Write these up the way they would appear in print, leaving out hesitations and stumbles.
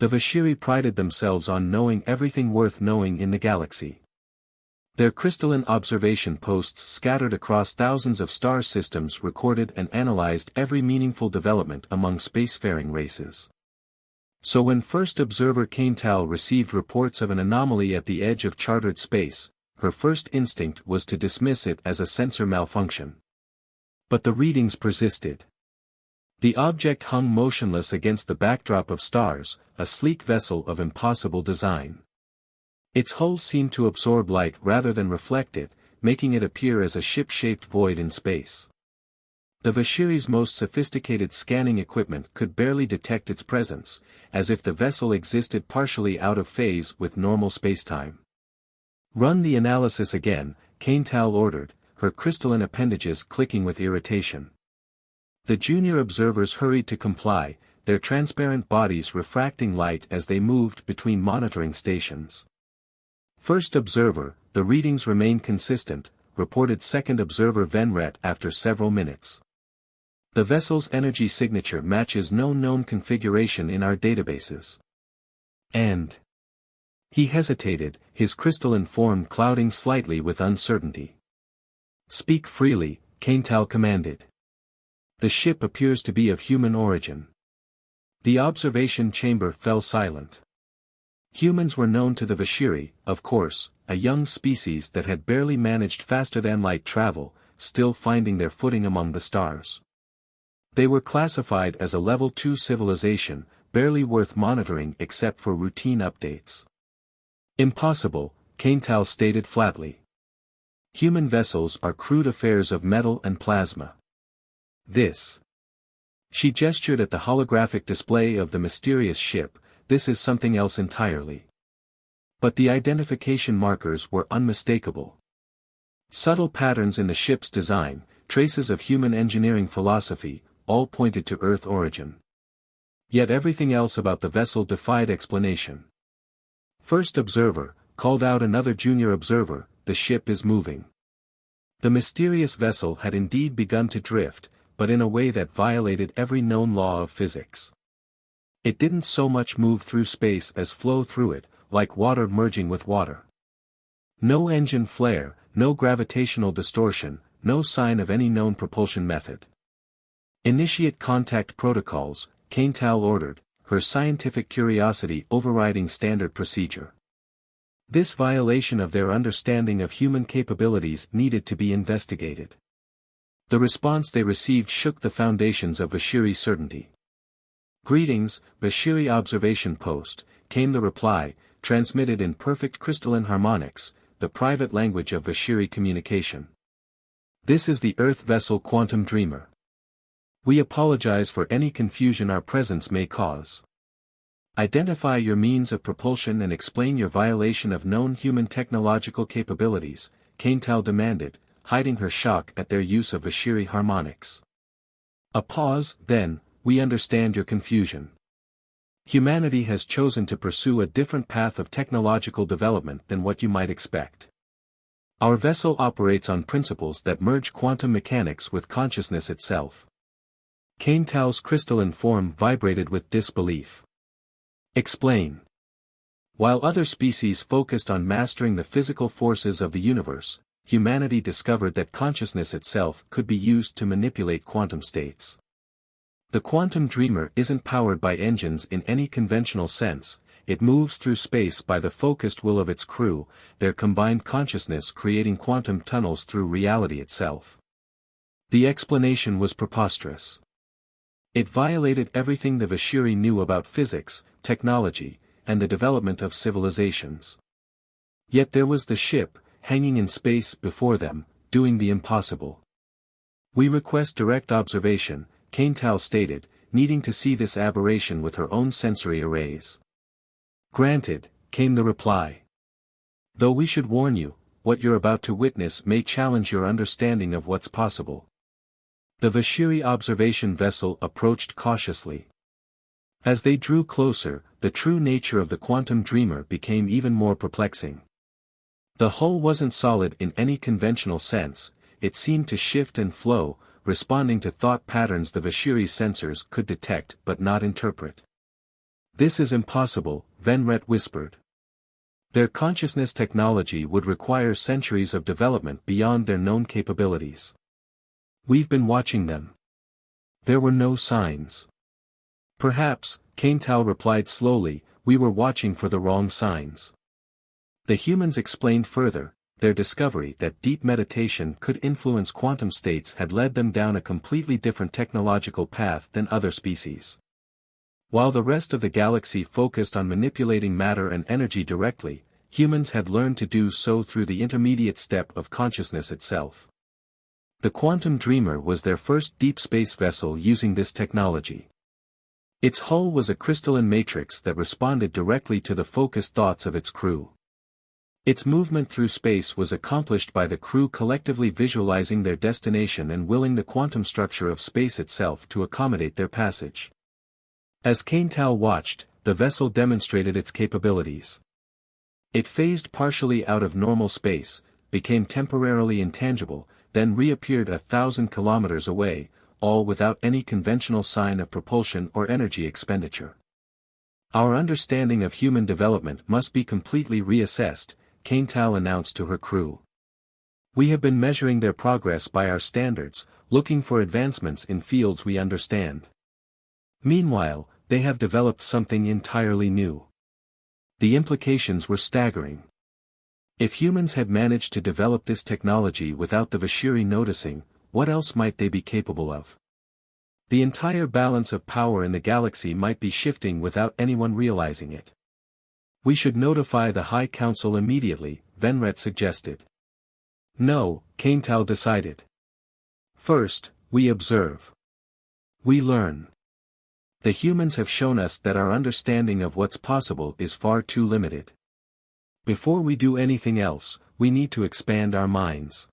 The Vashiri prided themselves on knowing everything worth knowing in the galaxy. Their crystalline observation posts scattered across thousands of star systems recorded and analyzed every meaningful development among spacefaring races. So when first observer Kaintal received reports of an anomaly at the edge of chartered space, her first instinct was to dismiss it as a sensor malfunction. But the readings persisted. The object hung motionless against the backdrop of stars, a sleek vessel of impossible design. Its hull seemed to absorb light rather than reflect it, making it appear as a ship-shaped void in space. The Vashiri's most sophisticated scanning equipment could barely detect its presence, as if the vessel existed partially out of phase with normal spacetime. "Run the analysis again," Kaintal ordered, her crystalline appendages clicking with irritation. The junior observers hurried to comply, their transparent bodies refracting light as they moved between monitoring stations. "First observer, the readings remain consistent," reported second observer Venret after several minutes. "The vessel's energy signature matches no known configuration in our databases." And he hesitated, his crystalline form clouding slightly with uncertainty. "Speak freely," Kaintal commanded. "The ship appears to be of human origin." The observation chamber fell silent. Humans were known to the Vashiri, of course, a young species that had barely managed faster-than-light travel, still finding their footing among the stars. They were classified as a Level 2 civilization, barely worth monitoring except for routine updates. "Impossible," Kaintal stated flatly. "Human vessels are crude affairs of metal and plasma. This." She gestured at the holographic display of the mysterious ship. "This is something else entirely." But the identification markers were unmistakable. Subtle patterns in the ship's design, traces of human engineering philosophy, all pointed to Earth origin. Yet everything else about the vessel defied explanation. "First observer," called out another junior observer, "the ship is moving." The mysterious vessel had indeed begun to drift, but in a way that violated every known law of physics. It didn't so much move through space as flow through it, like water merging with water. No engine flare, no gravitational distortion, no sign of any known propulsion method. "Initiate contact protocols," Kaintal ordered, her scientific curiosity overriding standard procedure. This violation of their understanding of human capabilities needed to be investigated. The response they received shook the foundations of Vashiri certainty. "Greetings, Vashiri Observation Post," came the reply, transmitted in perfect crystalline harmonics, the private language of Vashiri communication. "This is the Earth vessel Quantum Dreamer. We apologize for any confusion our presence may cause. Identify your means of propulsion and explain your violation of known human technological capabilities," Kaintal demanded, hiding her shock at their use of Vashiri harmonics. A pause, then, "We understand your confusion. Humanity has chosen to pursue a different path of technological development than what you might expect. Our vessel operates on principles that merge quantum mechanics with consciousness itself." Kaintal's crystalline form vibrated with disbelief. "Explain." While other species focused on mastering the physical forces of the universe, humanity discovered that consciousness itself could be used to manipulate quantum states. The Quantum Dreamer isn't powered by engines in any conventional sense, it moves through space by the focused will of its crew, their combined consciousness creating quantum tunnels through reality itself. The explanation was preposterous. It violated everything the Vashiri knew about physics, technology, and the development of civilizations. Yet there was the ship, hanging in space before them, doing the impossible. "We request direct observation," Kaintal stated, needing to see this aberration with her own sensory arrays. "Granted," came the reply. "Though we should warn you, what you're about to witness may challenge your understanding of what's possible." The Vashiri observation vessel approached cautiously. As they drew closer, the true nature of the Quantum Dreamer became even more perplexing. The hull wasn't solid in any conventional sense, it seemed to shift and flow, responding to thought patterns the Vashiri sensors could detect but not interpret. "This is impossible," Venret whispered. "Their consciousness technology would require centuries of development beyond their known capabilities. We've been watching them. There were no signs." "Perhaps," Caintal replied slowly, "we were watching for the wrong signs." The humans explained further, their discovery that deep meditation could influence quantum states had led them down a completely different technological path than other species. While the rest of the galaxy focused on manipulating matter and energy directly, humans had learned to do so through the intermediate step of consciousness itself. The Quantum Dreamer was their first deep space vessel using this technology. Its hull was a crystalline matrix that responded directly to the focused thoughts of its crew. Its movement through space was accomplished by the crew collectively visualizing their destination and willing the quantum structure of space itself to accommodate their passage. As Caintal watched, the vessel demonstrated its capabilities. It phased partially out of normal space, became temporarily intangible, then reappeared 1,000 kilometers away, all without any conventional sign of propulsion or energy expenditure. "Our understanding of human development must be completely reassessed," Caintal announced to her crew. "We have been measuring their progress by our standards, looking for advancements in fields we understand. Meanwhile, they have developed something entirely new." The implications were staggering. If humans had managed to develop this technology without the Vashiri noticing, what else might they be capable of? The entire balance of power in the galaxy might be shifting without anyone realizing it. "We should notify the High Council immediately," Venret suggested. "No," Caintal decided. "First, we observe. We learn. The humans have shown us that our understanding of what's possible is far too limited. Before we do anything else, we need to expand our minds."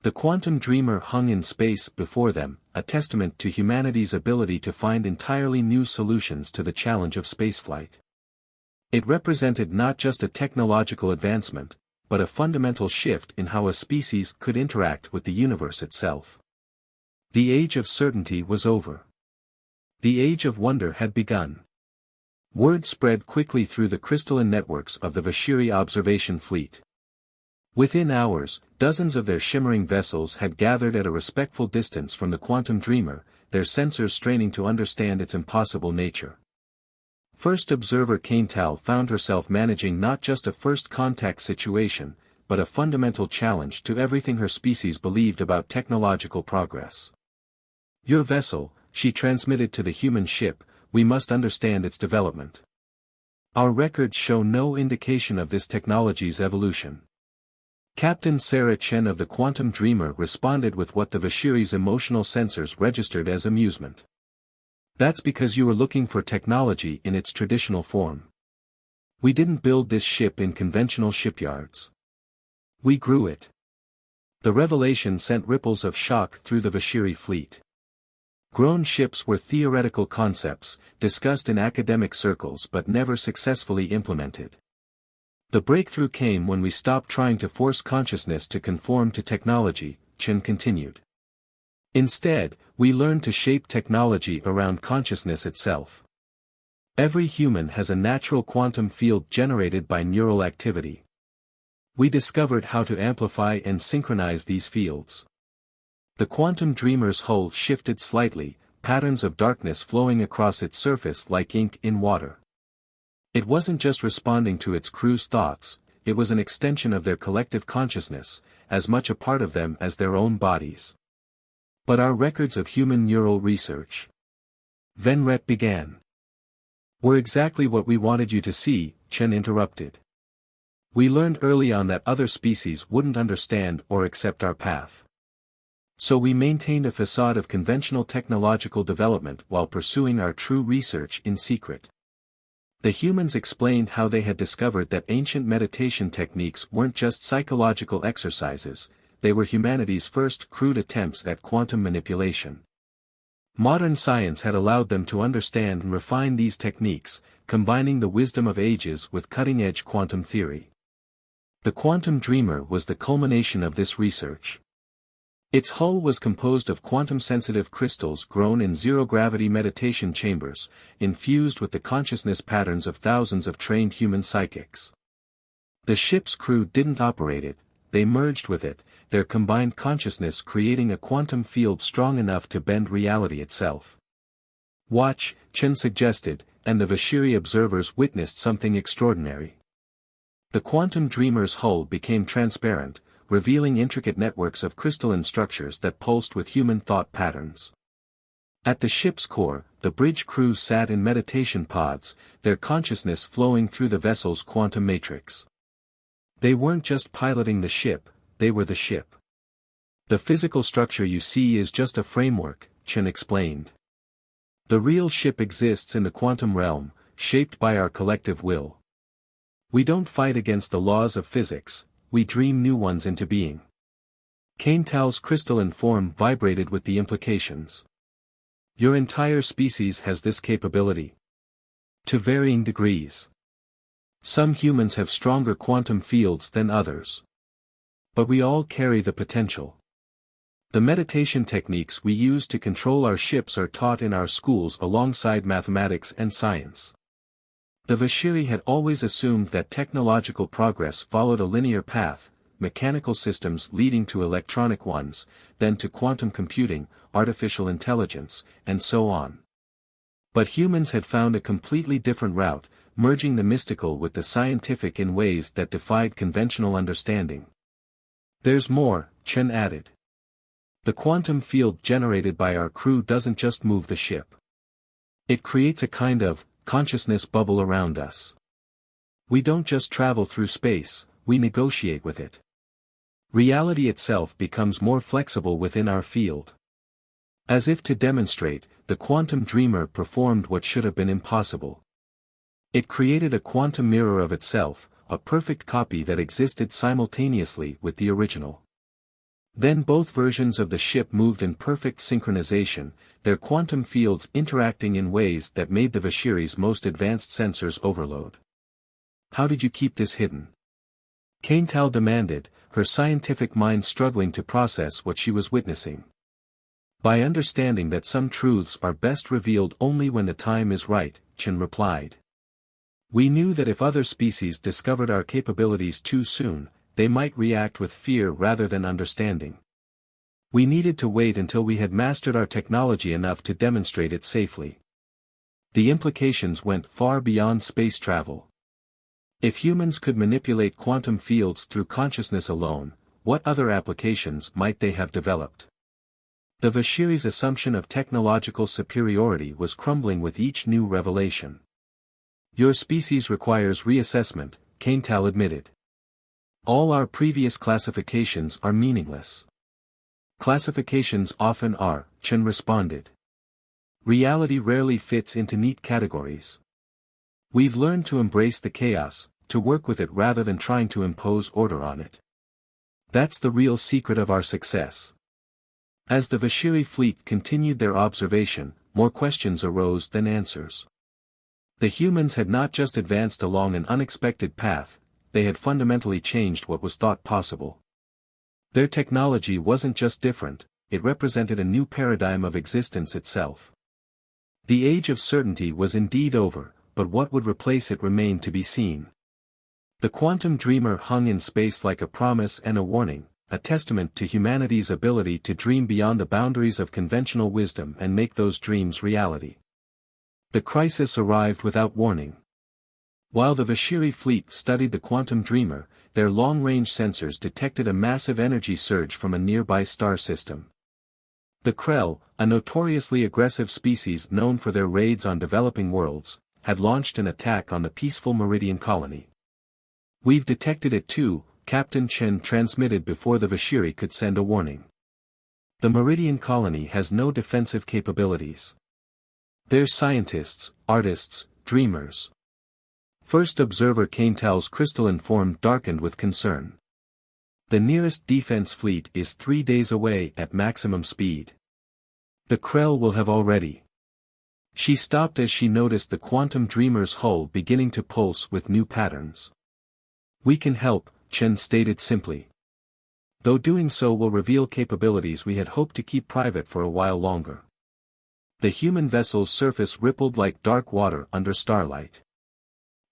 The Quantum Dreamer hung in space before them, a testament to humanity's ability to find entirely new solutions to the challenge of spaceflight. It represented not just a technological advancement, but a fundamental shift in how a species could interact with the universe itself. The age of certainty was over. The age of wonder had begun. Word spread quickly through the crystalline networks of the Vashiri observation fleet. Within hours, dozens of their shimmering vessels had gathered at a respectful distance from the Quantum Dreamer, their sensors straining to understand its impossible nature. First observer Caintal found herself managing not just a first-contact situation, but a fundamental challenge to everything her species believed about technological progress. "Your vessel," she transmitted to the human ship, "we must understand its development. Our records show no indication of this technology's evolution." Captain Sarah Chen of the Quantum Dreamer responded with what the Vashiri's emotional sensors registered as amusement. "That's because you were looking for technology in its traditional form. We didn't build this ship in conventional shipyards. We grew it." The revelation sent ripples of shock through the Vashiri fleet. Grown ships were theoretical concepts, discussed in academic circles but never successfully implemented. "The breakthrough came when we stopped trying to force consciousness to conform to technology," Chen continued. "Instead, we learned to shape technology around consciousness itself. Every human has a natural quantum field generated by neural activity. We discovered how to amplify and synchronize these fields." The Quantum Dreamer's hull shifted slightly, patterns of darkness flowing across its surface like ink in water. It wasn't just responding to its crew's thoughts, it was an extension of their collective consciousness, as much a part of them as their own bodies. "But our records of human neural research," Venret began. "Were exactly what we wanted you to see," Chen interrupted. "We learned early on that other species wouldn't understand or accept our path. So we maintained a facade of conventional technological development while pursuing our true research in secret." The humans explained how they had discovered that ancient meditation techniques weren't just psychological exercises, they were humanity's first crude attempts at quantum manipulation. Modern science had allowed them to understand and refine these techniques, combining the wisdom of ages with cutting-edge quantum theory. The Quantum Dreamer was the culmination of this research. Its hull was composed of quantum-sensitive crystals grown in zero-gravity meditation chambers, infused with the consciousness patterns of thousands of trained human psychics. The ship's crew didn't operate it, they merged with it, their combined consciousness creating a quantum field strong enough to bend reality itself. "Watch," Chen suggested, and the Vashiri observers witnessed something extraordinary. The quantum dreamer's hull became transparent, revealing intricate networks of crystalline structures that pulsed with human thought patterns. At the ship's core, the bridge crew sat in meditation pods, their consciousness flowing through the vessel's quantum matrix. They weren't just piloting the ship, they were the ship. "The physical structure you see is just a framework," Chen explained. "The real ship exists in the quantum realm, shaped by our collective will. We don't fight against the laws of physics, we dream new ones into being." Cain Tao's crystalline form vibrated with the implications. "Your entire species has this capability. To varying degrees. Some humans have stronger quantum fields than others. But we all carry the potential. The meditation techniques we use to control our ships are taught in our schools alongside mathematics and science." The Vashiri had always assumed that technological progress followed a linear path, mechanical systems leading to electronic ones, then to quantum computing, artificial intelligence, and so on. But humans had found a completely different route, merging the mystical with the scientific in ways that defied conventional understanding. "There's more," Chen added. "The quantum field generated by our crew doesn't just move the ship. It creates a kind of consciousness bubble around us. We don't just travel through space, we negotiate with it. Reality itself becomes more flexible within our field." As if to demonstrate, the quantum dreamer performed what should have been impossible. It created a quantum mirror of itself, a perfect copy that existed simultaneously with the original. Then both versions of the ship moved in perfect synchronization, their quantum fields interacting in ways that made the Vashiri's most advanced sensors overload. "How did you keep this hidden?" Cain Tao demanded, her scientific mind struggling to process what she was witnessing. "By understanding that some truths are best revealed only when the time is right," Chen replied. "We knew that if other species discovered our capabilities too soon, they might react with fear rather than understanding. We needed to wait until we had mastered our technology enough to demonstrate it safely." The implications went far beyond space travel. If humans could manipulate quantum fields through consciousness alone, what other applications might they have developed? The Vashiri's assumption of technological superiority was crumbling with each new revelation. "Your species requires reassessment," Cain Tao admitted. "All our previous classifications are meaningless." "Classifications often are," Chen responded. "Reality rarely fits into neat categories. We've learned to embrace the chaos, to work with it rather than trying to impose order on it. That's the real secret of our success." As the Vashiri fleet continued their observation, more questions arose than answers. The humans had not just advanced along an unexpected path, they had fundamentally changed what was thought possible. Their technology wasn't just different, it represented a new paradigm of existence itself. The age of certainty was indeed over, but what would replace it remained to be seen. The quantum dreamer hung in space like a promise and a warning, a testament to humanity's ability to dream beyond the boundaries of conventional wisdom and make those dreams reality. The crisis arrived without warning. While the Vashiri fleet studied the quantum dreamer, their long-range sensors detected a massive energy surge from a nearby star system. The Krell, a notoriously aggressive species known for their raids on developing worlds, had launched an attack on the peaceful Meridian colony. "We've detected it too," Captain Chen transmitted before the Vashiri could send a warning. "The Meridian colony has no defensive capabilities. They're scientists, artists, dreamers." First observer Cain Tao's crystalline form darkened with concern. "The nearest defense fleet is 3 days away at maximum speed. The Krell will have already." She stopped as she noticed the quantum dreamer's hull beginning to pulse with new patterns. "We can help," Chen stated simply. though doing so will reveal capabilities we had hoped to keep private for a while longer. The human vessel's surface rippled like dark water under starlight.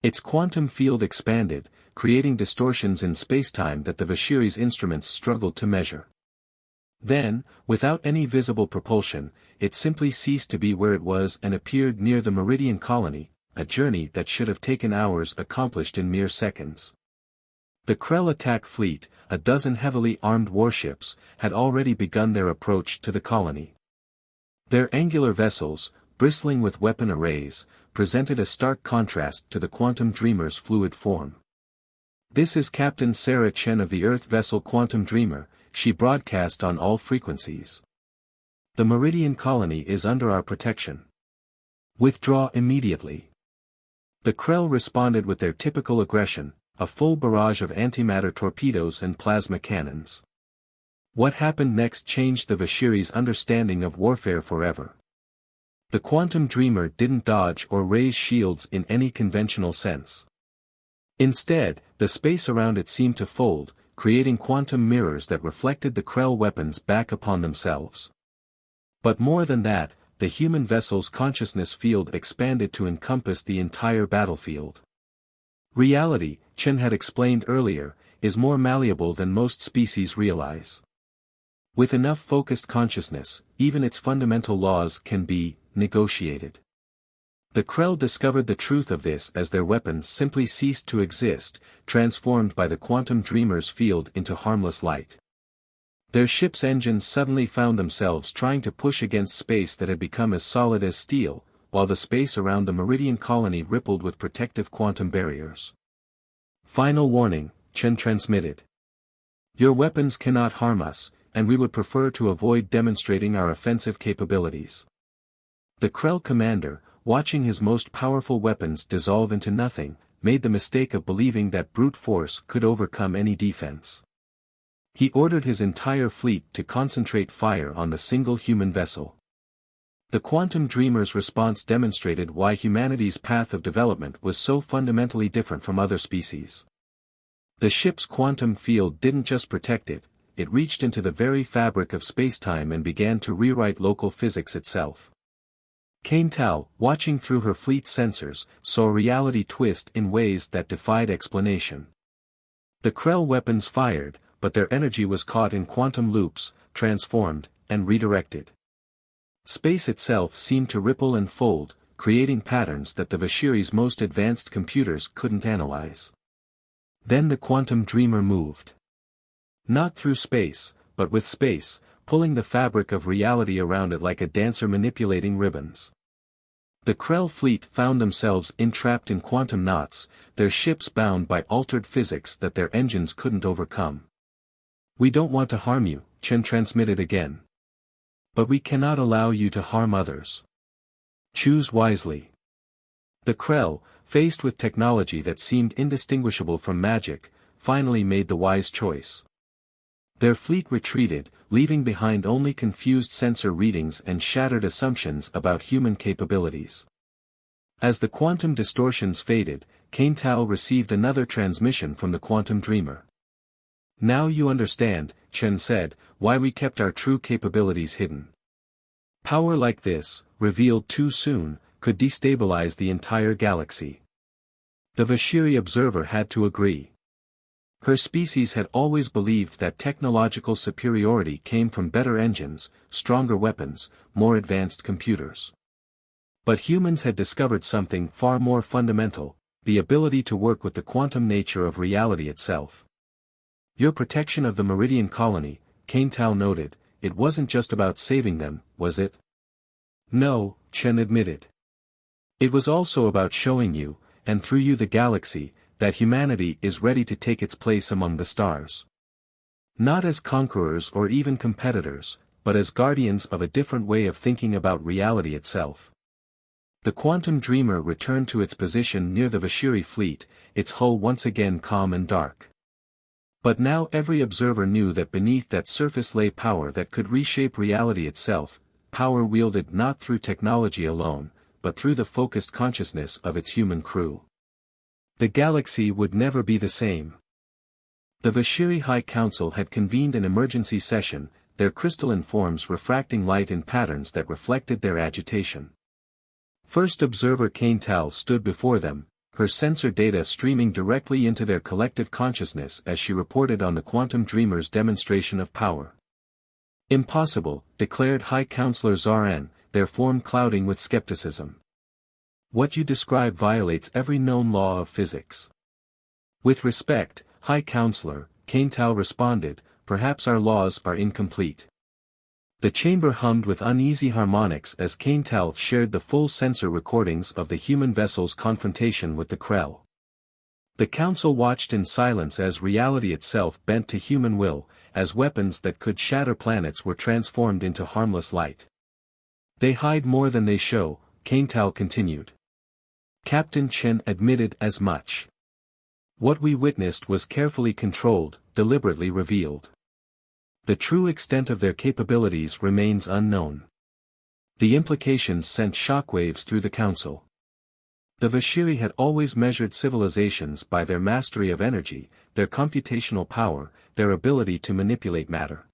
Its quantum field expanded, creating distortions in spacetime that the Vashiri's instruments struggled to measure. Then, without any visible propulsion, it simply ceased to be where it was and appeared near the Meridian colony, a journey that should have taken hours accomplished in mere seconds. The Krell attack fleet, a dozen heavily armed warships, had already begun their approach to the colony. Their angular vessels, bristling with weapon arrays, presented a stark contrast to the Quantum Dreamer's fluid form. "This is Captain Sarah Chen of the Earth vessel Quantum Dreamer," she broadcast on all frequencies. "The Meridian colony is under our protection. Withdraw immediately." The Krell responded with their typical aggression, a full barrage of antimatter torpedoes and plasma cannons. What happened next changed the Vashiri's understanding of warfare forever. The Quantum Dreamer didn't dodge or raise shields in any conventional sense. Instead, the space around it seemed to fold, creating quantum mirrors that reflected the Krell weapons back upon themselves. But more than that, the human vessel's consciousness field expanded to encompass the entire battlefield. Reality, Chen had explained earlier, is more malleable than most species realize. With enough focused consciousness, even its fundamental laws can be negotiated. The Krell discovered the truth of this as their weapons simply ceased to exist, transformed by the Quantum Dreamer's field into harmless light. Their ship's engines suddenly found themselves trying to push against space that had become as solid as steel, while the space around the Meridian colony rippled with protective quantum barriers. "Final warning," Chen transmitted. "Your weapons cannot harm us, and we would prefer to avoid demonstrating our offensive capabilities." The Krell commander, watching his most powerful weapons dissolve into nothing, made the mistake of believing that brute force could overcome any defense. He ordered his entire fleet to concentrate fire on the single human vessel. The Quantum Dreamer's response demonstrated why humanity's path of development was so fundamentally different from other species. The ship's quantum field didn't just protect it, it reached into the very fabric of spacetime and began to rewrite local physics itself. Cain Tao, watching through her fleet's sensors, saw reality twist in ways that defied explanation. The Krell weapons fired, but their energy was caught in quantum loops, transformed, and redirected. Space itself seemed to ripple and fold, creating patterns that the Vashiri's most advanced computers couldn't analyze. Then the Quantum Dreamer moved. Not through space, but with space, pulling the fabric of reality around it like a dancer manipulating ribbons. The Krell fleet found themselves entrapped in quantum knots, their ships bound by altered physics that their engines couldn't overcome. "We don't want to harm you," Chen transmitted again. "But we cannot allow you to harm others. Choose wisely." The Krell, faced with technology that seemed indistinguishable from magic, finally made the wise choice. Their fleet retreated, leaving behind only confused sensor readings and shattered assumptions about human capabilities. As the quantum distortions faded, Cain Tao received another transmission from the Quantum Dreamer. "Now you understand," Chen said, "why we kept our true capabilities hidden. Power like this, revealed too soon, could destabilize the entire galaxy." The Vashiri observer had to agree. Her species had always believed that technological superiority came from better engines, stronger weapons, more advanced computers. But humans had discovered something far more fundamental, the ability to work with the quantum nature of reality itself. "Your protection of the Meridian colony," Cain Tao noted, "it wasn't just about saving them, was it?" "No," Chen admitted. "It was also about showing you, and through you the galaxy, that humanity is ready to take its place among the stars. Not as conquerors or even competitors, but as guardians of a different way of thinking about reality itself." The Quantum Dreamer returned to its position near the Vashiri fleet, its hull once again calm and dark. But now every observer knew that beneath that surface lay power that could reshape reality itself, power wielded not through technology alone, but through the focused consciousness of its human crew. The galaxy would never be the same. The Vashiri High Council had convened an emergency session, their crystalline forms refracting light in patterns that reflected their agitation. First Observer Kaintal stood before them, her sensor data streaming directly into their collective consciousness as she reported on the Quantum Dreamer's demonstration of power. Impossible, declared High Counselor Zaran, their form clouding with skepticism. What you describe violates every known law of physics. With respect, High Counselor, Kaintal responded, perhaps our laws are incomplete. The chamber hummed with uneasy harmonics as Kaintal shared the full sensor recordings of the human vessel's confrontation with the Krell. The council watched in silence as reality itself bent to human will, as weapons that could shatter planets were transformed into harmless light. They hide more than they show, Kaintal continued. Captain Chen admitted as much. What we witnessed was carefully controlled, deliberately revealed. The true extent of their capabilities remains unknown. The implications sent shockwaves through the council. The Vashiri had always measured civilizations by their mastery of energy, their computational power, their ability to manipulate matter.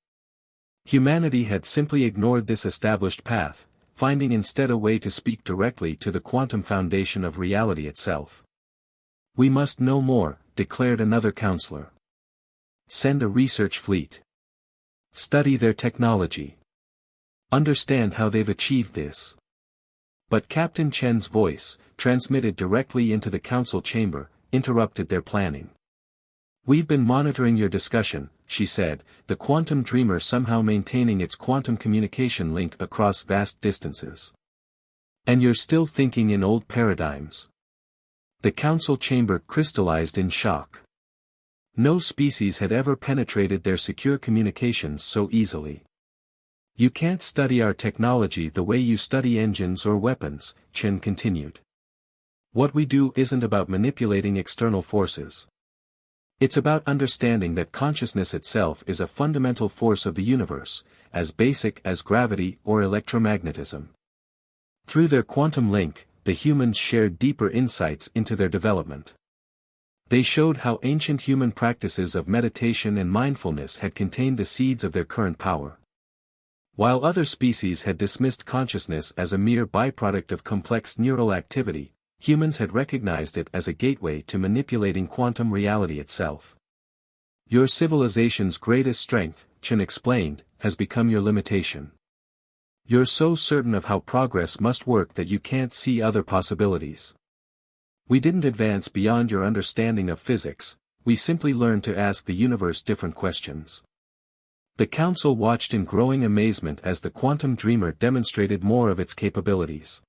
Humanity had simply ignored this established path, finding instead a way to speak directly to the quantum foundation of reality itself. We must know more, declared another counselor. Send a research fleet. Study their technology. Understand how they've achieved this. But Captain Chen's voice, transmitted directly into the council chamber, interrupted their planning. We've been monitoring your discussion, she said, the quantum dreamer somehow maintaining its quantum communication link across vast distances. And you're still thinking in old paradigms. The council chamber crystallized in shock. No species had ever penetrated their secure communications so easily. You can't study our technology the way you study engines or weapons, Chen continued. What we do isn't about manipulating external forces. It's about understanding that consciousness itself is a fundamental force of the universe, as basic as gravity or electromagnetism. Through their quantum link, the humans shared deeper insights into their development. They showed how ancient human practices of meditation and mindfulness had contained the seeds of their current power. While other species had dismissed consciousness as a mere byproduct of complex neural activity, humans had recognized it as a gateway to manipulating quantum reality itself. Your civilization's greatest strength, Chen explained, has become your limitation. You're so certain of how progress must work that you can't see other possibilities. We didn't advance beyond your understanding of physics, we simply learned to ask the universe different questions. The council watched in growing amazement as the quantum dreamer demonstrated more of its capabilities.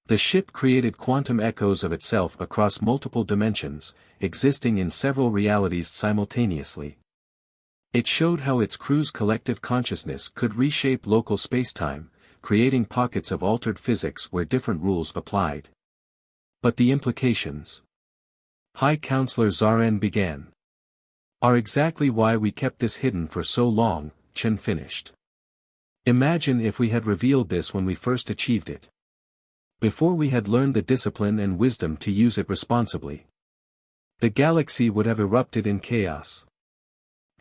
The ship created quantum echoes of itself across multiple dimensions, existing in several realities simultaneously. It showed how its crew's collective consciousness could reshape local spacetime, creating pockets of altered physics where different rules applied. But the implications, High Counselor Zaran began, are exactly why we kept this hidden for so long, Chen finished. Imagine if we had revealed this when we first achieved it. Before we had learned the discipline and wisdom to use it responsibly. The galaxy would have erupted in chaos.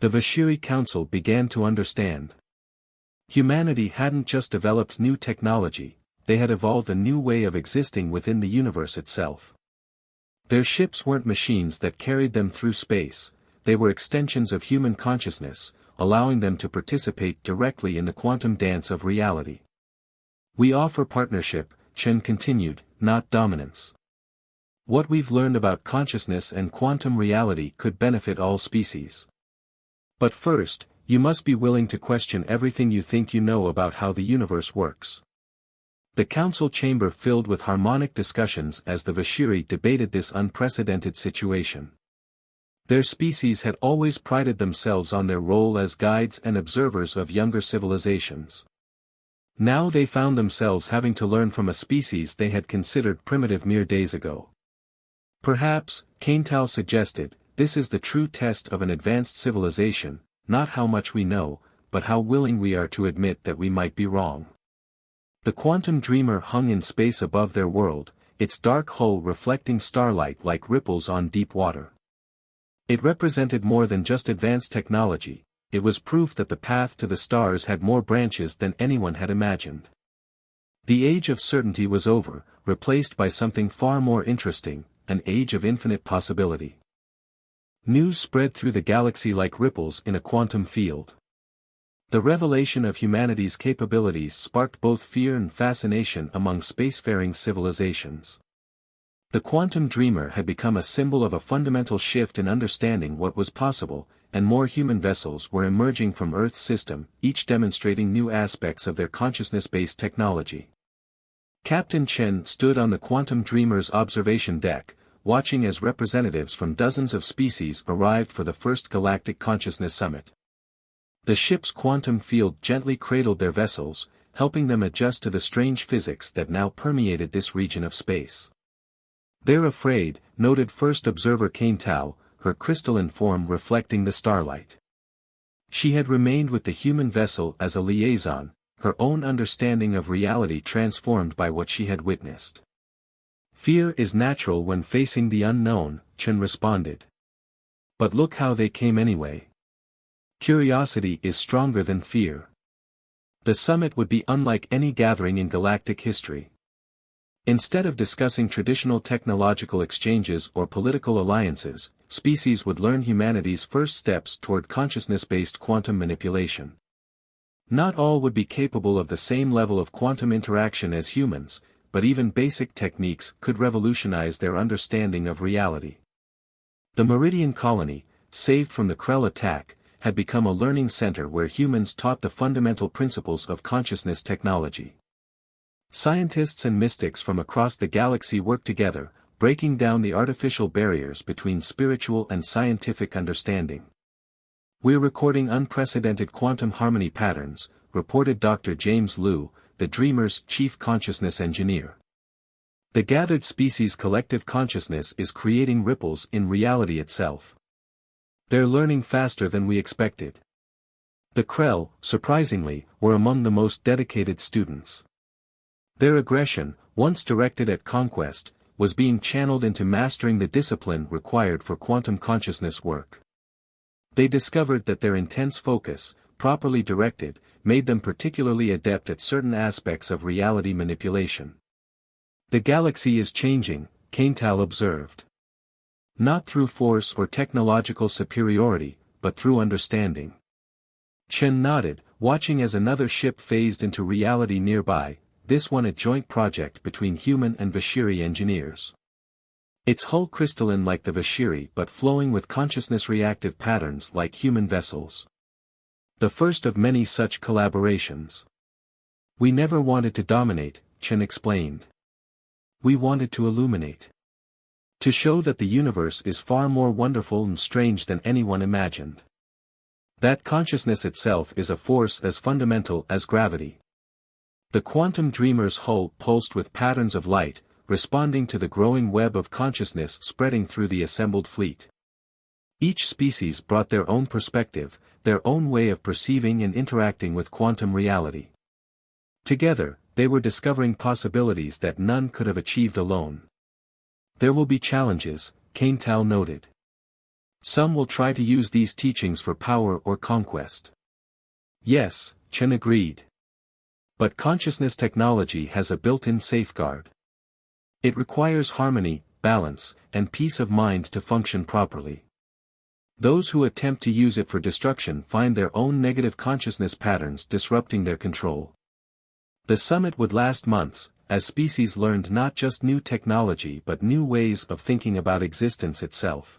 The Vashiri Council began to understand. Humanity hadn't just developed new technology, they had evolved a new way of existing within the universe itself. Their ships weren't machines that carried them through space, they were extensions of human consciousness, allowing them to participate directly in the quantum dance of reality. We offer partnership, Chen continued, not dominance. What we've learned about consciousness and quantum reality could benefit all species. But first, you must be willing to question everything you think you know about how the universe works. The council chamber filled with harmonic discussions as the Vashiri debated this unprecedented situation. Their species had always prided themselves on their role as guides and observers of younger civilizations. Now they found themselves having to learn from a species they had considered primitive mere days ago. Perhaps, Kaintal suggested, this is the true test of an advanced civilization, not how much we know, but how willing we are to admit that we might be wrong. The quantum dreamer hung in space above their world, its dark hull reflecting starlight like ripples on deep water. It represented more than just advanced technology, it was proof that the path to the stars had more branches than anyone had imagined. The age of certainty was over, replaced by something far more interesting, an age of infinite possibility. News spread through the galaxy like ripples in a quantum field. The revelation of humanity's capabilities sparked both fear and fascination among spacefaring civilizations. The quantum dreamer had become a symbol of a fundamental shift in understanding what was possible, and more human vessels were emerging from Earth's system, each demonstrating new aspects of their consciousness-based technology. Captain Chen stood on the quantum dreamer's observation deck, watching as representatives from dozens of species arrived for the first Galactic Consciousness Summit. The ship's quantum field gently cradled their vessels, helping them adjust to the strange physics that now permeated this region of space. "They're afraid," noted first observer Kane Tao, her crystalline form reflecting the starlight. She had remained with the human vessel as a liaison, her own understanding of reality transformed by what she had witnessed. "Fear is natural when facing the unknown," Chen responded. "But look how they came anyway. Curiosity is stronger than fear." The summit would be unlike any gathering in galactic history. Instead of discussing traditional technological exchanges or political alliances, species would learn humanity's first steps toward consciousness-based quantum manipulation. Not all would be capable of the same level of quantum interaction as humans, but even basic techniques could revolutionize their understanding of reality. The Meridian colony, saved from the Krell attack, had become a learning center where humans taught the fundamental principles of consciousness technology. Scientists and mystics from across the galaxy worked together, breaking down the artificial barriers between spiritual and scientific understanding. "We're recording unprecedented quantum harmony patterns," reported Dr. James Liu, the Dreamer's chief consciousness engineer. "The gathered species' collective consciousness is creating ripples in reality itself. They're learning faster than we expected." The Krell, surprisingly, were among the most dedicated students. Their aggression, once directed at conquest, was being channeled into mastering the discipline required for quantum consciousness work. They discovered that their intense focus, properly directed, made them particularly adept at certain aspects of reality manipulation. "The galaxy is changing," Kane Tao observed. "Not through force or technological superiority, but through understanding." Chen nodded, watching as another ship phased into reality nearby, this one a joint project between human and Vashiri engineers. Its hull crystalline like the Vashiri but flowing with consciousness-reactive patterns like human vessels. The first of many such collaborations. "We never wanted to dominate," Chen explained. "We wanted to illuminate. To show that the universe is far more wonderful and strange than anyone imagined. That consciousness itself is a force as fundamental as gravity." The quantum dreamer's hull pulsed with patterns of light, responding to the growing web of consciousness spreading through the assembled fleet. Each species brought their own perspective, their own way of perceiving and interacting with quantum reality. Together, they were discovering possibilities that none could have achieved alone. "There will be challenges," Kane Tao noted. "Some will try to use these teachings for power or conquest." "Yes," Chen agreed. "But consciousness technology has a built-in safeguard. It requires harmony, balance, and peace of mind to function properly. Those who attempt to use it for destruction find their own negative consciousness patterns disrupting their control." The summit would last months, as species learned not just new technology but new ways of thinking about existence itself.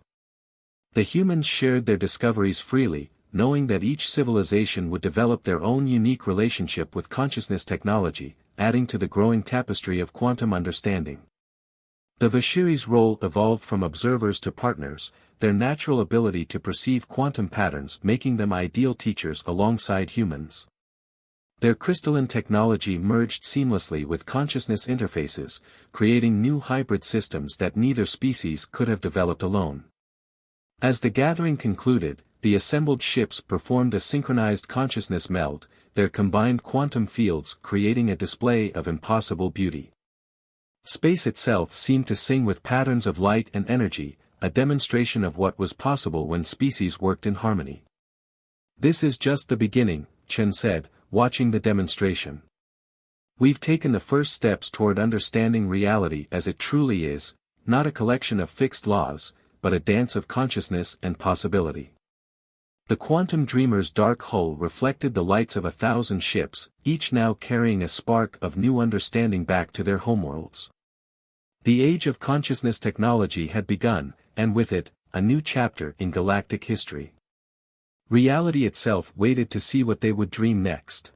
The humans shared their discoveries freely, knowing that each civilization would develop their own unique relationship with consciousness technology, adding to the growing tapestry of quantum understanding. The Vashiri's role evolved from observers to partners, their natural ability to perceive quantum patterns making them ideal teachers alongside humans. Their crystalline technology merged seamlessly with consciousness interfaces, creating new hybrid systems that neither species could have developed alone. As the gathering concluded, the assembled ships performed a synchronized consciousness meld, their combined quantum fields creating a display of impossible beauty. Space itself seemed to sing with patterns of light and energy, a demonstration of what was possible when species worked in harmony. This is just the beginning, Chen said, watching the demonstration. We've taken the first steps toward understanding reality as it truly is, not a collection of fixed laws, but a dance of consciousness and possibility. The quantum dreamer's dark hull reflected the lights of 1,000 ships, each now carrying a spark of new understanding back to their homeworlds. The age of consciousness technology had begun, and with it, a new chapter in galactic history. Reality itself waited to see what they would dream next.